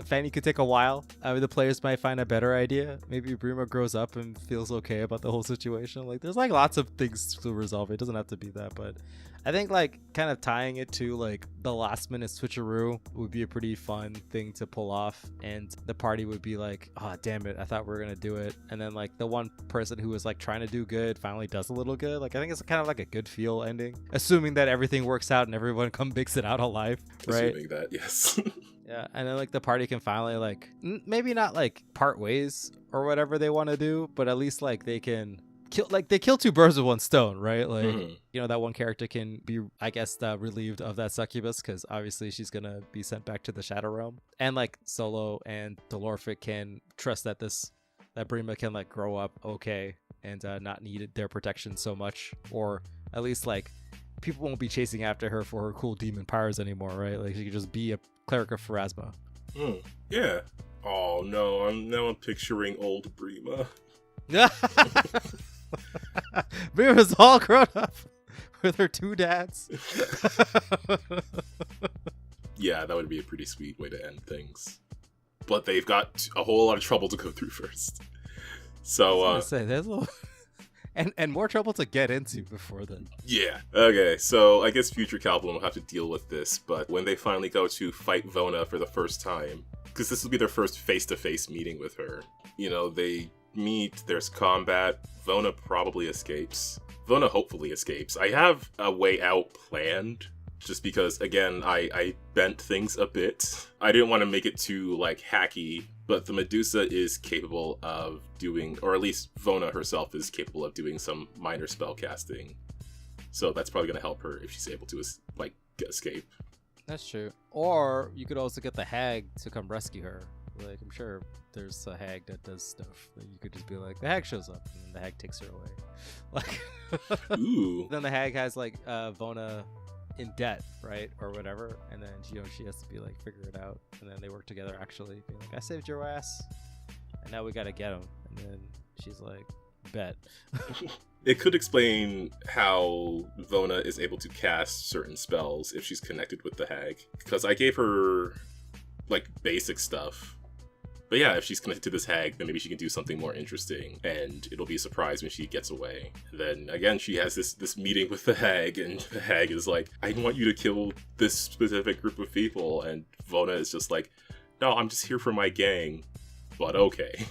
Fanny could take a while. The players might find a better idea. Maybe Brima grows up and feels okay about the whole situation. Like, there's like lots of things to resolve. It doesn't have to be that, but I think like kind of tying it to like the last minute switcheroo would be a pretty fun thing to pull off, and the party would be like, oh damn it, I thought we were gonna do it, and then like the one person who was like trying to do good finally does a little good. Like, I think it's kind of like a good feel ending, assuming that everything works out and everyone makes it out alive, right? Assuming that, yes. Yeah, and then like the party can finally like maybe not like part ways or whatever they want to do, but at least like they can kill two birds with one stone, right? Like, you know, that one character can be, I guess, relieved of that succubus, because obviously she's gonna be sent back to the Shadow Realm, and like Solo and Delorphic can trust that Brima can like grow up okay and not need their protection so much, or at least like people won't be chasing after her for her cool demon powers anymore, right? Like, she could just be a cleric of Pharasma. Yeah. Oh no, I'm picturing old Brima. Brima's all grown up with her 2 dads. Yeah, that would be a pretty sweet way to end things. But they've got a whole lot of trouble to go through first. So, I was gonna say, there's a little... and more trouble to get into before then. Yeah. Okay, so I guess future Calvin will have to deal with this, but when they finally go to fight Vona for the first time, because this will be their first face-to-face meeting with her, you know, they meet, there's combat, Vona probably escapes. Vona hopefully escapes. I have a way out planned, just because, again, I bent things a bit. I didn't want to make it too, like, hacky, but the Medusa is capable of doing, or at least Vona herself is capable of doing some minor spell casting. So that's probably going to help her if she's able to, like, escape. That's true. Or you could also get the hag to come rescue her. Like, I'm sure there's a hag that does stuff that you could just be like, the hag shows up, and then the hag takes her away. Like, Ooh. Then the hag has, like, Vona in debt, right, or whatever, and then she has to be like figure it out, and then they work together actually being like, I saved your ass and now we gotta get him, and then she's like, bet. It could explain how Vona is able to cast certain spells if she's connected with the hag, because I gave her like basic stuff. But yeah, if she's connected to this hag, then maybe she can do something more interesting, and it'll be a surprise when she gets away. And then, again, she has this meeting with the hag, and the hag is like, I want you to kill this specific group of people, and Vona is just like, no, I'm just here for my gang, but okay.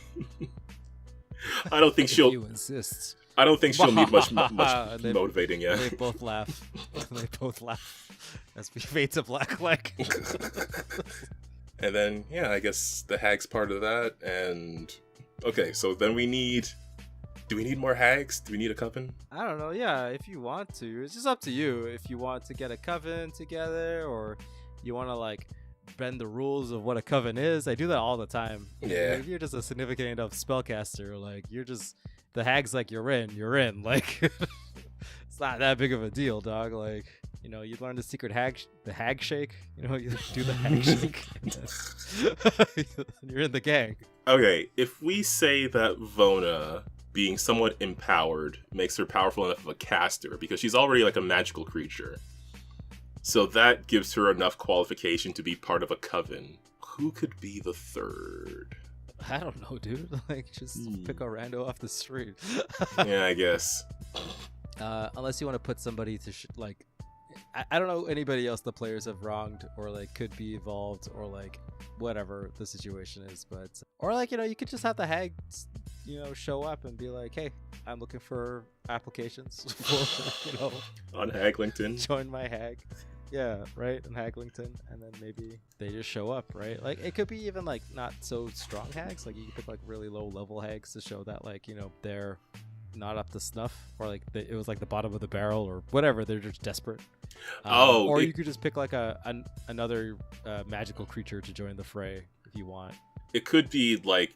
I don't think she'll... You insist. I don't think she'll need much motivating, yeah. They both laugh. They both laugh. As we fade to black, like... And then, yeah, I guess the hag's part of that, and... Okay, so then we need... Do we need more hags? Do we need a coven? I don't know, yeah, if you want to. It's just up to you. If you want to get a coven together, or you want to, like, bend the rules of what a coven is. I do that all the time. Yeah. If you're just a significant enough spellcaster, like, you're just... The hag's like, you're in. Like, it's not that big of a deal, dog. Like... You know, you learn the secret hag shake. You know, you do the hag shake. And you're in the gang. Okay, if we say that Vona, being somewhat empowered, makes her powerful enough of a caster, because she's already like a magical creature. So that gives her enough qualification to be part of a coven. Who could be the third? I don't know, dude. Like, just pick a rando off the street. Yeah, I guess. Unless you want to put somebody to, like... I don't know anybody else the players have wronged or like could be evolved or like whatever the situation is, but or like, you know, you could just have the hag, you know, show up and be like, hey, I'm looking for applications for, you know, on Haglington. Join my hag. Yeah, right, in Haglington, and then maybe they just show up, right? Like, it could be even like not so strong hags, like you could pick like really low level hags to show that, like, you know, they're not up to snuff, or like it was like the bottom of the barrel or whatever, they're just desperate. Or you could just pick like another magical creature to join the fray if you want. It could be like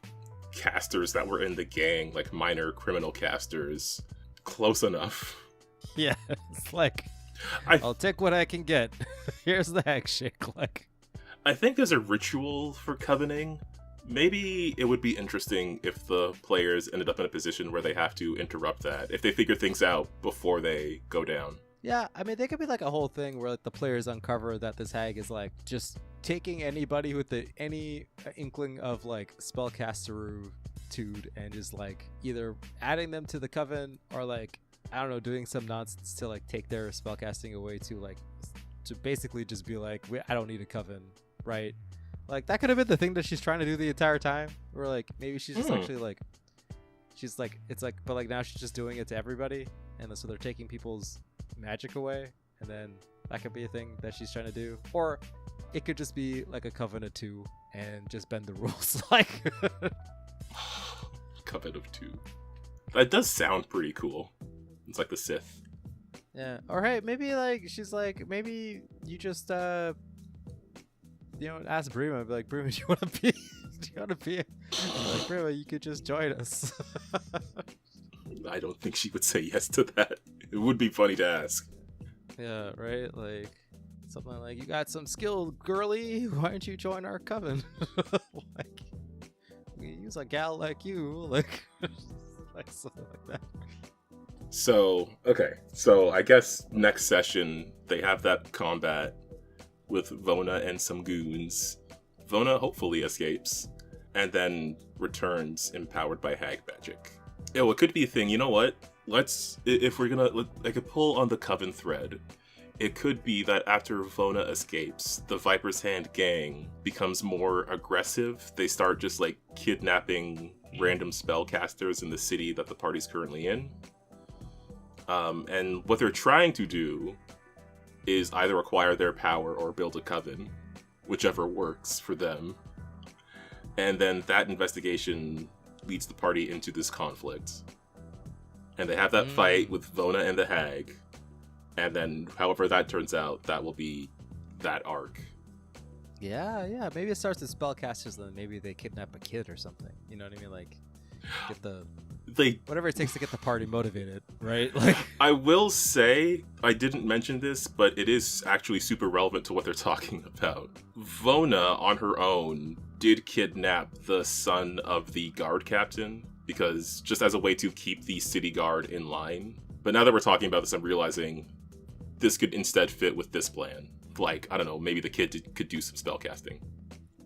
casters that were in the gang, like minor criminal casters. Close enough. Yeah, it's like I'll take what I can get. Here's the hag shake. Like, I think there's a ritual for covening. Maybe it would be interesting if the players ended up in a position where they have to interrupt that, if they figure things out before they go down. Yeah, I mean, they could be like a whole thing where like the players uncover that this hag is like just taking anybody with any inkling of like spellcasteritude and just like either adding them to the coven or like, I don't know, doing some nonsense to like take their spellcasting away to like to basically just be like, I don't need a coven, right? Like, that could have been the thing that she's trying to do the entire time. Or like maybe she's just actually like, she's like, it's like, but like now she's just doing it to everybody, and so they're taking people's magic away, and then that could be a thing that she's trying to do. Or it could just be like a coven of two and just bend the rules. Like, Coven of two. That does sound pretty cool. It's like the Sith. Yeah. Or hey, maybe like she's like, maybe you just you know, ask Brima, be like, Brima, do you want to be? Like, Brima, you could just join us. I don't think she would say yes to that. It would be funny to ask. Yeah, right? Like, something like, you got some skill, girly. Why don't you join our coven? Like, we use a gal like you. Like, like something like that. So, okay. So I guess next session they have that combat with Vona and some goons. Vona hopefully escapes and then returns empowered by hag magic. Oh, it could be a thing. You know what? If we're gonna, I could pull on the Coven thread. It could be that after Vona escapes, the Viper's Hand gang becomes more aggressive. They start just like kidnapping random spellcasters in the city that the party's currently in. And what they're trying to do is either acquire their power or build a coven, whichever works for them. And then that investigation leads the party into this conflict. And they have that fight with Vona and the Hag. And then, however that turns out, that will be that arc. Yeah. Maybe it starts with spellcasters, and then maybe they kidnap a kid or something. You know what I mean? Like, get whatever it takes to get the party motivated, right? Like, I will say, I didn't mention this, but it is actually super relevant to what they're talking about. Vona, on her own, did kidnap the son of the guard captain, because just as a way to keep the city guard in line. But now that we're talking about this, I'm realizing this could instead fit with this plan. Like, I don't know, maybe the kid could do some spellcasting.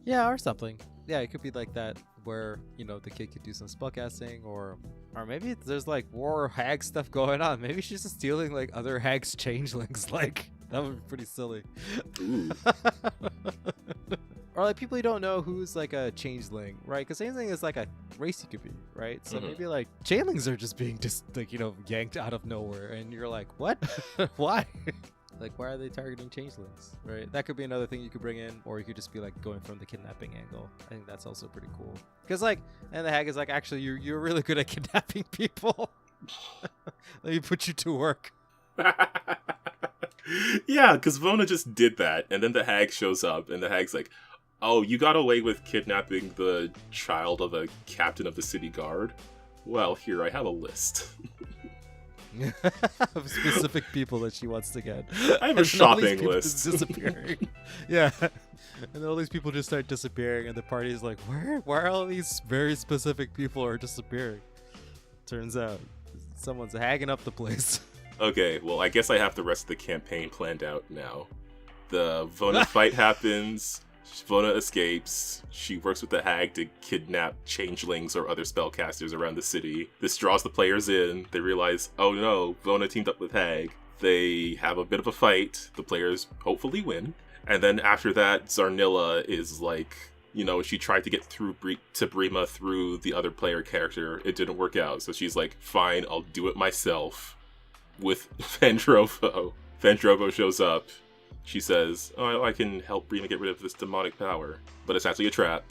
Yeah, or something. Yeah, it could be like that, where, you know, the kid could do some spellcasting, or maybe there's like war hag stuff going on. Maybe she's just stealing like other hags' changelings. Like, that would be pretty silly. Ooh. Or like people you don't know who's like a changeling, right? Because changeling is like a race you could be, right? So maybe like changelings are just being just like, you know, yanked out of nowhere, and you're like, what? Why? Like, why are they targeting changelings, right? That could be another thing you could bring in, or you could just be like going from the kidnapping angle. I think that's also pretty cool. Because like, and the hag is like, actually, you're really good at kidnapping people. Let me put you to work. Yeah, because Vona just did that, and then the hag shows up, and the hag's like, oh, you got away with kidnapping the child of a captain of the city guard? Well, here, I have a list. Of specific people that she wants to get. I have a shopping list. Disappearing. Yeah. And then all these people just start disappearing, and the party's like, why are all these very specific people are disappearing? Turns out, someone's hagging up the place. Okay, well, I guess I have the rest of the campaign planned out now. The Vona fight happens. Vona escapes. She works with the hag to kidnap changelings or other spellcasters around the city. This draws the players in. They realize, oh no, Vona teamed up with hag. They have a bit of a fight. The players hopefully win. And then after that, Zarnilla is like, you know, she tried to get through to Brima through the other player character. It didn't work out. So she's like, fine, I'll do it myself. With Vendrovo. Vendrovo shows up. She says, oh, I can help Brima get rid of this demonic power. But it's actually a trap.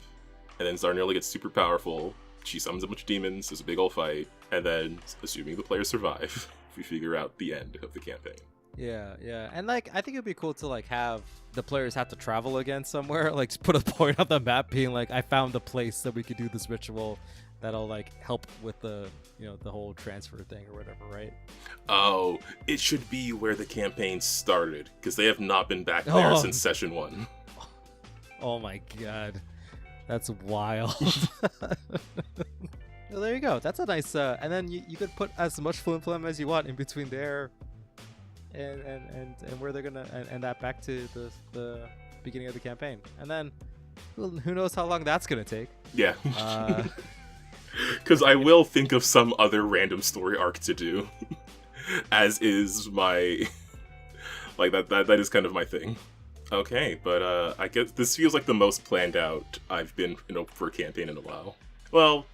And then Zarnilla gets super powerful. She summons a bunch of demons. There's a big old fight. And then, assuming the players survive, we figure out the end of the campaign. Yeah. And like, I think it'd be cool to like have the players have to travel again somewhere. Like, just put a point on the map being like, I found a place that we could do this ritual that'll like help with the, you know, the whole transfer thing or whatever, right? Oh, it should be where the campaign started, because they have not been back there since session 1. Oh my god. That's wild. Well, there you go. That's a nice, and then you could put as much flim as you want in between there and where they're gonna, and that back to the beginning of the campaign. And then, who knows how long that's gonna take. Yeah. Because I will think of some other random story arc to do, as is my, like, that is kind of my thing. Okay, but I guess this feels like the most planned out I've been for a campaign in a while. Well,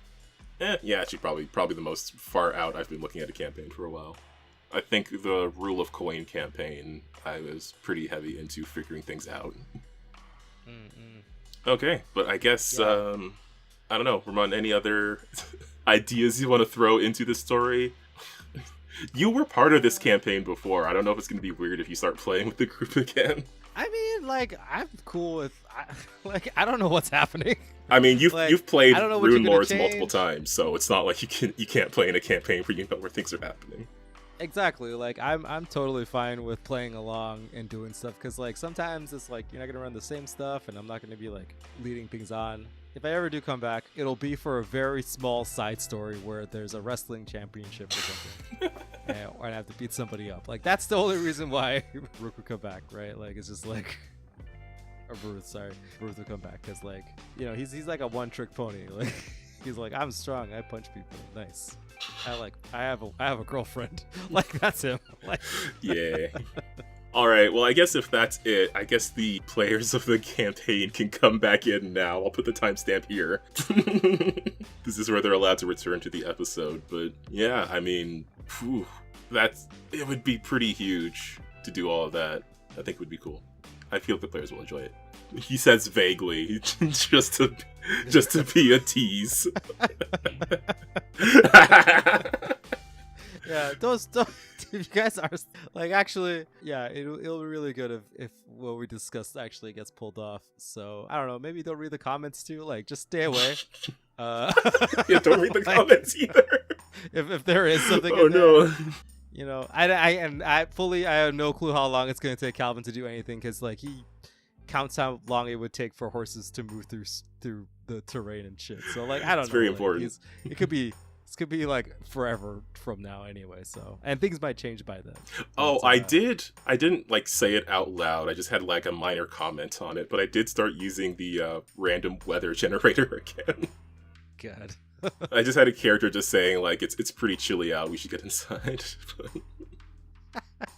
yeah, actually probably the most far out I've been looking at a campaign for a while. I think the Rule of Coin campaign, I was pretty heavy into figuring things out. Okay, but I guess, yeah. I don't know, Ramon, any other ideas you want to throw into the story? You were part of this campaign before. I don't know if it's going to be weird if you start playing with the group again. I mean, like, I'm cool with, I don't know what's happening. I mean, you've played Rune Lords change. Multiple times, so it's not like you can't play in a campaign where you know where things are happening. Exactly. Like, I'm totally fine with playing along and doing stuff, because like sometimes it's like you're not gonna run the same stuff, and I'm not gonna be like leading things on. if I ever do come back, it'll be for a very small side story where there's a wrestling championship or something. And I have to beat somebody up. Like, that's the only reason why Rook would come back, right? Like, it's just like... Or Bruce will come back. Because, like, you know, he's like a one-trick pony. Like, he's like, I'm strong. I punch people. Nice. I have a girlfriend. Like, that's him. Like, yeah. All right, well, I guess if that's it, I guess the players of the campaign can come back in now. I'll put the timestamp here. This is where they're allowed to return to the episode. But yeah, I mean, it would be pretty huge to do all of that. I think it would be cool. I feel the players will enjoy it. He says vaguely, just to be a tease. Yeah, those if you guys are like, actually, yeah, it'll be really good if what we discussed actually gets pulled off. So I don't know, maybe don't read the comments too. Like, just stay away. Yeah, don't read the comments either. If there is something. Oh no. There, you know, I have no clue how long it's going to take Calvin to do anything, because like he counts how long it would take for horses to move through the terrain and shit. So like, I don't know. It's very like, important. This could be like forever from now anyway. So, and things might change by then. Oh, I didn't like say it out loud. I just had like a minor comment on it, but I did start using the random weather generator again. God. I just had a character just saying like it's pretty chilly out, we should get inside.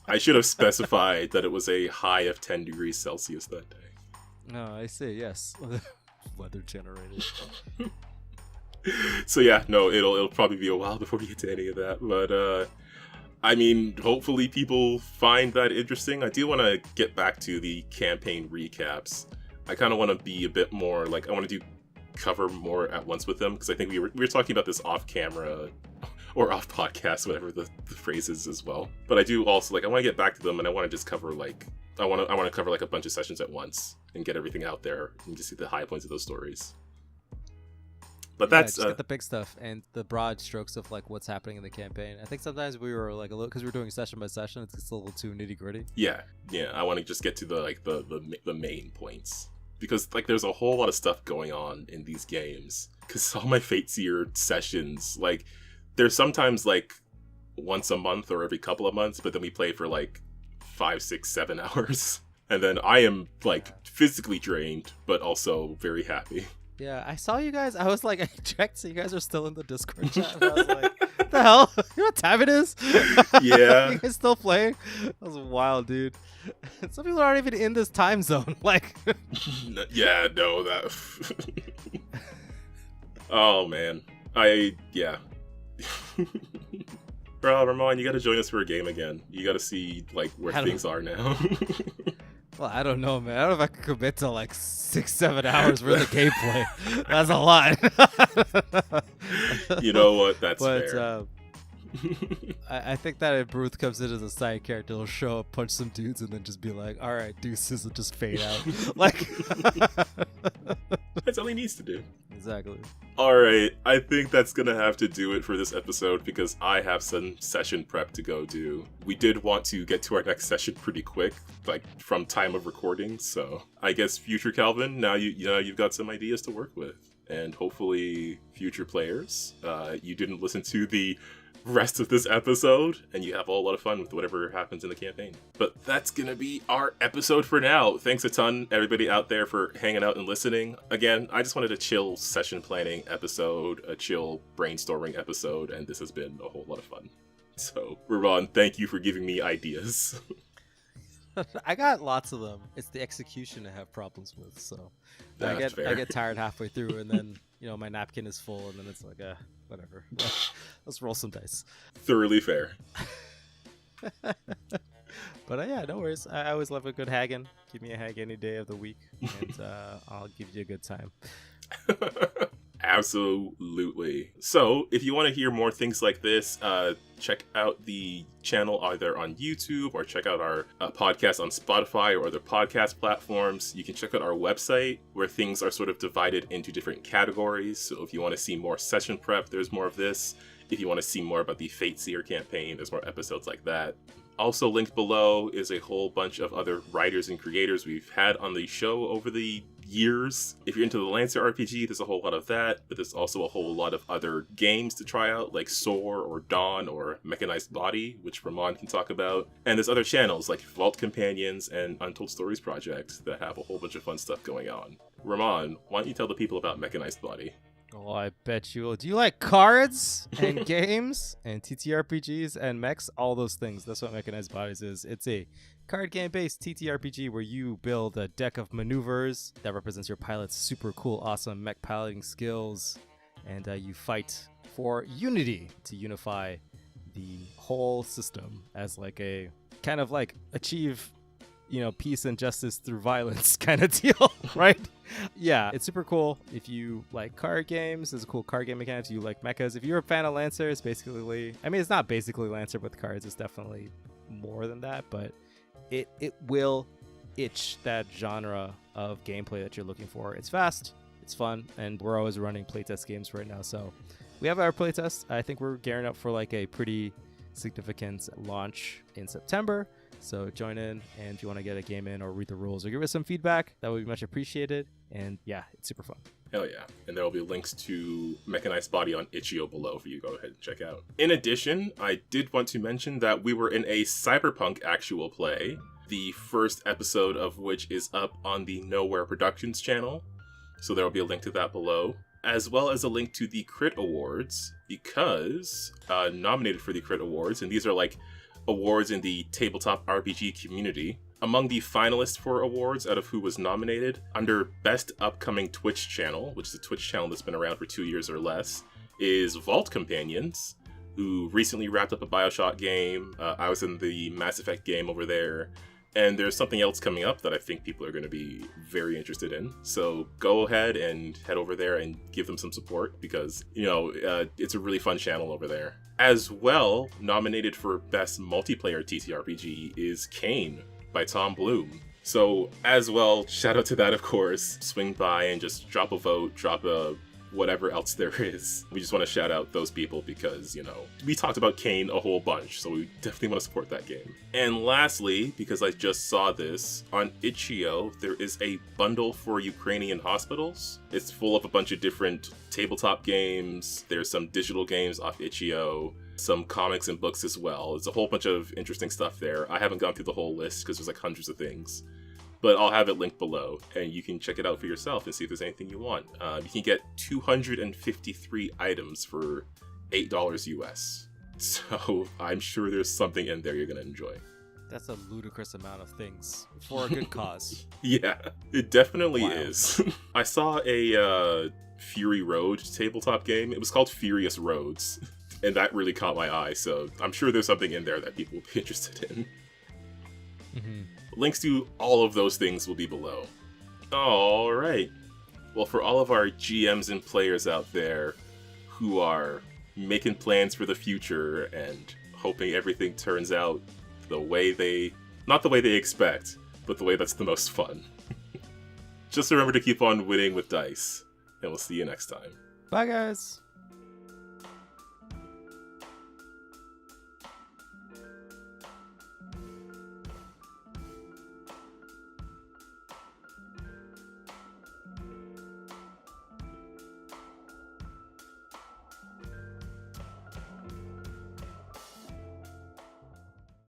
I should have specified that it was a high of 10 degrees Celsius that day. Oh, I see. Yes. Weather generated. So yeah, no, it'll probably be a while before we get to any of that, but I mean, hopefully people find that interesting. I do want to get back to the campaign recaps. I kind of want to be a bit more like, I want to cover more at once with them, because I think we were talking about this off camera or off podcast, whatever the phrase is as well. But I do also like, I want to get back to them, and I want to just cover like I want to cover like a bunch of sessions at once and get everything out there and just see the high points of those stories. But that's just get the big stuff and the broad strokes of like what's happening in the campaign. I think sometimes we were like a little, because we're doing session by session, it's a little too nitty gritty. Yeah. I want to just get to the main points, because like there's a whole lot of stuff going on in these games. Because all my Fateseer sessions, like there's sometimes like once a month or every couple of months, but then we play for like 5, 6, 7 hours, and then I am like physically drained, but also very happy. Yeah, I saw you guys. I was like, I checked, so you guys are still in the Discord chat. And I was like, what the hell? You know what time it is? Yeah. You guys still playing? That was wild, dude. Some people aren't even in this time zone. Like, yeah, no, that. Oh man, yeah. Bro, Ramon, you got to join us for a game again. You got to see like where things are now. Well, I don't know, man. I don't know if I could commit to like 6-7 hours worth of gameplay. That's a lot. You know what? That's fair. I think that if Bruce comes in as a side character, he'll show up, punch some dudes, and then just be like, all right, deuces, and just fade out. Like, that's all he needs to do. Exactly. All right, I think that's gonna have to do it for this episode, because I have some session prep to go do. We did want to get to our next session pretty quick, like from time of recording. So I guess future Calvin, now you've got some ideas to work with, and hopefully future players, you didn't listen to the rest of this episode and you have a lot of fun with whatever happens in the campaign. But that's gonna be our episode for now. Thanks a ton, everybody out there, for hanging out and listening. Again, I just wanted a chill session planning episode, a chill brainstorming episode, and this has been a whole lot of fun. So, Ron, thank you for giving me ideas. I got lots of them. It's the execution I have problems with, so I get tired halfway through, and then my napkin is full, and then it's like, whatever. Let's roll some dice. Thoroughly fair. But yeah, no worries. I always love a good haggin. Give me a hag any day of the week, and I'll give you a good time. Absolutely. So, if you want to hear more things like this, check out the channel either on YouTube or check out our podcast on Spotify or other podcast platforms. You can check out our website where things are sort of divided into different categories. So, if you want to see more session prep, there's more of this. If you want to see more about the Fateseer campaign, there's more episodes like that. Also linked below is a whole bunch of other writers and creators we've had on the show over the years. If you're into the Lancer RPG, there's a whole lot of that, but there's also a whole lot of other games to try out, like Soar or Dawn or Mechanized Body, which Ramon can talk about. And there's other channels like Vault Companions and Untold Stories Project that have a whole bunch of fun stuff going on. Ramon, why don't you tell the people about Mechanized Body? Oh, I bet you will. Do you like cards and games and TTRPGs and mechs? All those things. That's what Mechanized Bodies is. It's a card game-based TTRPG where you build a deck of maneuvers that represents your pilot's super cool, awesome mech piloting skills. And you fight for unity to unify the whole system as like a kind of like achieve, peace and justice through violence kind of deal, right? Yeah, it's super cool. If you like card games, there's a cool card game mechanics. You like mechas. If you're a fan of Lancer, it's basically, it's not basically Lancer with cards. It's definitely more than that, but it will itch that genre of gameplay that you're looking for. It's fast, it's fun, and we're always running playtest games right now. So we have our playtest. I think we're gearing up for like a pretty significant launch in September. So join in, and if you want to get a game in or read the rules or give us some feedback, that would be much appreciated. And yeah, it's super fun. Hell yeah. And there will be links to Mechanized Body on Itch.io below for you to go ahead and check out. In addition, I did want to mention that we were in a Cyberpunk actual play, the first episode of which is up on the Nowhere Productions channel. So there will be a link to that below, as well as a link to the Crit Awards, because nominated for the Crit Awards, and these are like awards in the tabletop RPG community. Among the finalists for awards out of who was nominated, under Best Upcoming Twitch Channel, which is a Twitch channel that's been around for 2 years or less, is Vault Companions, who recently wrapped up a BioShock game. I was in the Mass Effect game over there. And there's something else coming up that I think people are going to be very interested in. So go ahead and head over there and give them some support because, it's a really fun channel over there. As well, nominated for Best Multiplayer TTRPG is Kane by Tom Bloom. So as well, shout out to that, of course. Swing by and just drop a vote, drop a whatever else there is. We just want to shout out those people because, we talked about Kane a whole bunch, so we definitely want to support that game. And lastly, because I just saw this, on Itch.io, there is a bundle for Ukrainian hospitals. It's full of a bunch of different tabletop games. There's some digital games off Itch.io, some comics and books as well. It's a whole bunch of interesting stuff there. I haven't gone through the whole list because there's like hundreds of things. But I'll have it linked below, and you can check it out for yourself and see if there's anything you want. You can get 253 items for $8 US. So I'm sure there's something in there you're going to enjoy. That's a ludicrous amount of things for a good cause. Yeah, it definitely is. I saw a Fury Road tabletop game. It was called Furious Roads, and that really caught my eye. So I'm sure there's something in there that people will be interested in. Mm-hmm. Links to all of those things will be below. All right. Well, for all of our GMs and players out there who are making plans for the future and hoping everything turns out not the way they expect, but the way that's the most fun. Just remember to keep on winning with dice, and we'll see you next time. Bye, guys.